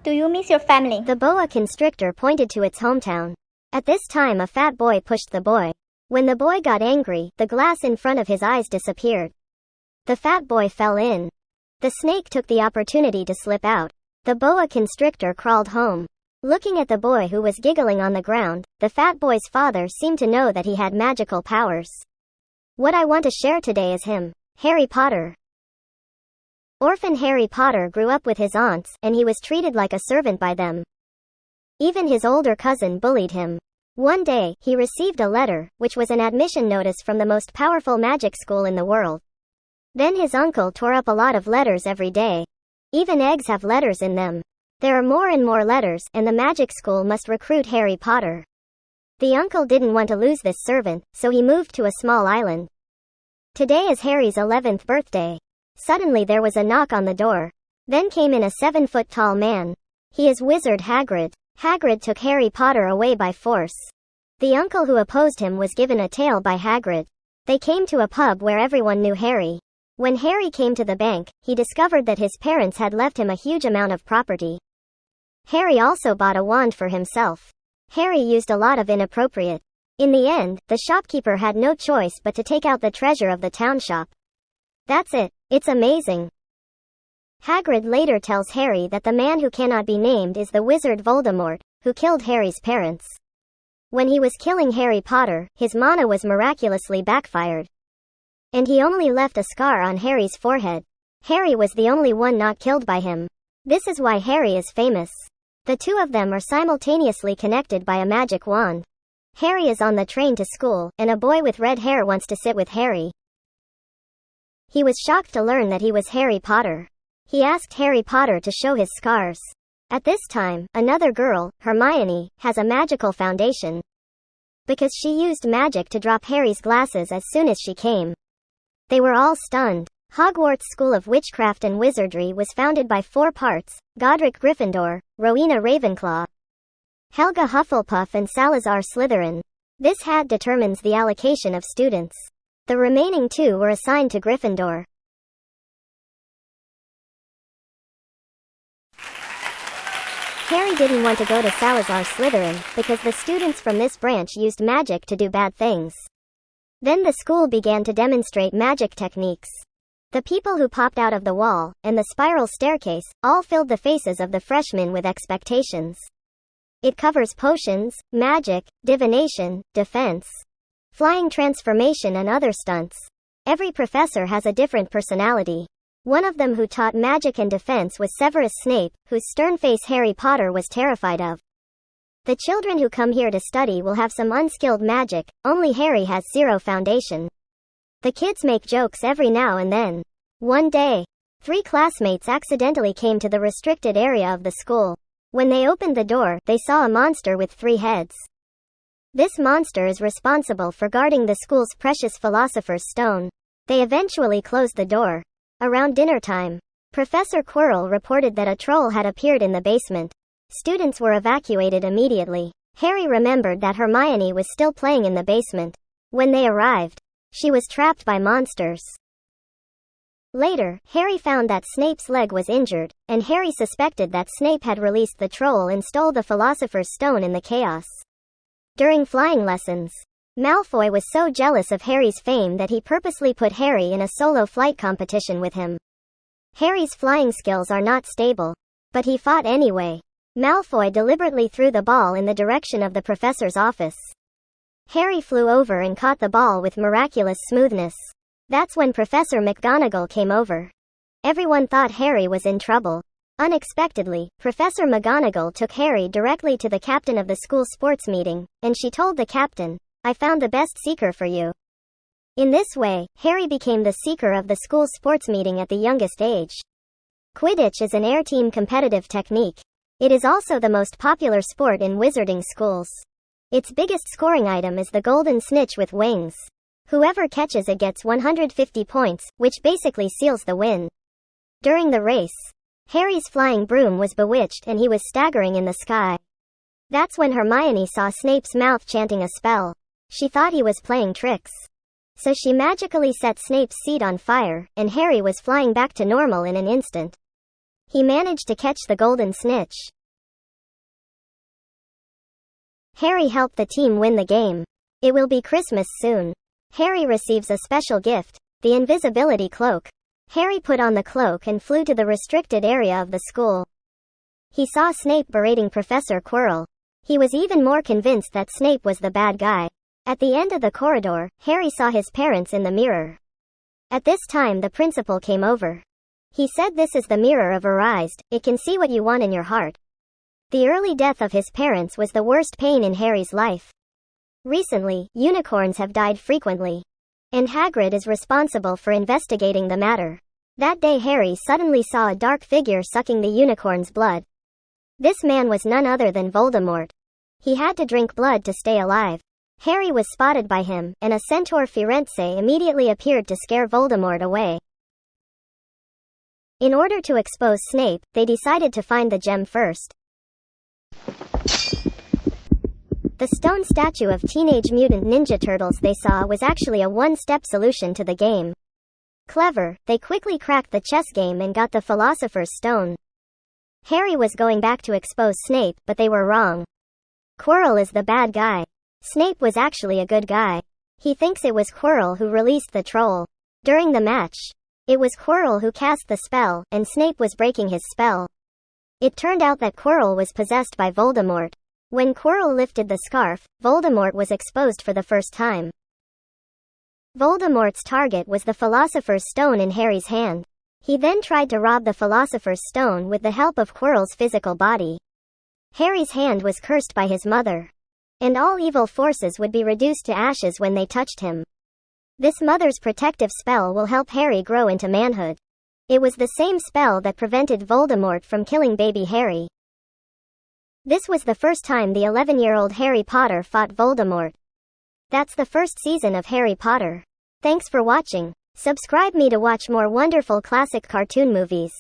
Do you miss your family? The boa constrictor pointed to its hometown. At this time a fat boy pushed the boy. When the boy got angry, the glass in front of his eyes disappeared. The fat boy fell in. The snake took the opportunity to slip out. The boa constrictor crawled home. Looking at the boy who was giggling on the ground, the fat boy's father seemed to know that he had magical powers. What I want to share today is him, Harry Potter. Orphan Harry Potter grew up with his aunts, and he was treated like a servant by them. Even his older cousin bullied him. One day, he received a letter, which was an admission notice from the most powerful magic school in the world. Then his uncle tore up a lot of letters every day. Even eggs have letters in them. There are more and more letters, and the magic school must recruit Harry Potter. The uncle didn't want to lose this servant, so he moved to a small island. Today is Harry's 11th birthday. Suddenly there was a knock on the door. Then came in a 7-foot-tall man. He is Wizard Hagrid. Hagrid took Harry Potter away by force. The uncle who opposed him was given a tail by Hagrid. They came to a pub where everyone knew Harry. When Harry came to the bank, he discovered that his parents had left him a huge amount of property. Harry also bought a wand for himself. Harry used a lot of inappropriate. In the end, the shopkeeper had no choice but to take out the treasure of the town shop. That's it. It's amazing. Hagrid later tells Harry that the man who cannot be named is the wizard Voldemort, who killed Harry's parents. When he was killing Harry Potter, his mana was miraculously backfired. And he only left a scar on Harry's forehead. Harry was the only one not killed by him. This is why Harry is famous. The two of them are simultaneously connected by a magic wand. Harry is on the train to school, and a boy with red hair wants to sit with Harry. He was shocked to learn that he was Harry Potter. He asked Harry Potter to show his scars. At this time, another girl, Hermione, has a magical foundation. Because she used magic to drop Harry's glasses as soon as she came. They were all stunned. Hogwarts School of Witchcraft and Wizardry was founded by 4 parts: Godric Gryffindor, Rowena Ravenclaw, Helga Hufflepuff and Salazar Slytherin. This hat determines the allocation of students. The remaining 2 were assigned to Gryffindor. Harry didn't want to go to Salazar Slytherin, because the students from this branch used magic to do bad things. Then the school began to demonstrate magic techniques. The people who popped out of the wall, and the spiral staircase, all filled the faces of the freshmen with expectations. It covers potions, magic, divination, defense, flying transformation and other stunts. Every professor has a different personality. One of them who taught magic and defense was Severus Snape, whose stern face Harry Potter was terrified of. The children who come here to study will have some unskilled magic, only Harry has 0 foundation. The kids make jokes every now and then. One day, 3 classmates accidentally came to the restricted area of the school. When they opened the door, they saw a monster with 3 heads. This monster is responsible for guarding the school's precious Philosopher's Stone. They eventually closed the door. Around dinner time, Professor Quirrell reported that a troll had appeared in the basement. Students were evacuated immediately. Harry remembered that Hermione was still playing in the basement. When they arrived, she was trapped by monsters. Later, Harry found that Snape's leg was injured, and Harry suspected that Snape had released the troll and stole the Philosopher's Stone in the chaos. During flying lessons, Malfoy was so jealous of Harry's fame that he purposely put Harry in a solo flight competition with him. Harry's flying skills are not stable, but he fought anyway. Malfoy deliberately threw the ball in the direction of the professor's office. Harry flew over and caught the ball with miraculous smoothness. That's when Professor McGonagall came over. Everyone thought Harry was in trouble. Unexpectedly, Professor McGonagall took Harry directly to the captain of the school sports meeting, and she told the captain, "I found the best seeker for you." In this way, Harry became the seeker of the school sports meeting at the youngest age. Quidditch is an air team competitive technique. It is also the most popular sport in wizarding schools. Its biggest scoring item is the golden snitch with wings. Whoever catches it gets 150 points, which basically seals the win. During the race, Harry's flying broom was bewitched and he was staggering in the sky. That's when Hermione saw Snape's mouth chanting a spell. She thought he was playing tricks. So she magically set Snape's seat on fire, and Harry was flying back to normal in an instant. He managed to catch the golden snitch. Harry helped the team win the game. It will be Christmas soon. Harry receives a special gift, the invisibility cloak. Harry put on the cloak and flew to the restricted area of the school. He saw Snape berating Professor Quirrell. He was even more convinced that Snape was the bad guy. At the end of the corridor, Harry saw his parents in the mirror. At this time the principal came over. He said, "This is the mirror of Arised, it can see what you want in your heart." The early death of his parents was the worst pain in Harry's life. Recently, unicorns have died frequently. And Hagrid is responsible for investigating the matter. That day Harry suddenly saw a dark figure sucking the unicorn's blood. This man was none other than Voldemort. He had to drink blood to stay alive. Harry was spotted by him, and a centaur Firenze immediately appeared to scare Voldemort away. In order to expose Snape, they decided to find the gem first. The stone statue of Teenage Mutant Ninja Turtles they saw was actually a one-step solution to the game. Clever, they quickly cracked the chess game and got the Philosopher's Stone. Harry was going back to expose Snape, but they were wrong. Quirrell is the bad guy. Snape was actually a good guy. He thinks it was Quirrell who released the troll. During the match, it was Quirrell who cast the spell, and Snape was breaking his spell. It turned out that Quirrell was possessed by Voldemort. When Quirrell lifted the scarf, Voldemort was exposed for the first time. Voldemort's target was the Philosopher's Stone in Harry's hand. He then tried to rob the Philosopher's Stone with the help of Quirrell's physical body. Harry's hand was cursed by his mother, and all evil forces would be reduced to ashes when they touched him. This mother's protective spell will help Harry grow into manhood. It was the same spell that prevented Voldemort from killing baby Harry. This was the first time the 11-year-old Harry Potter fought Voldemort. That's the first season of Harry Potter. Thanks for watching. Subscribe me to watch more wonderful classic cartoon movies.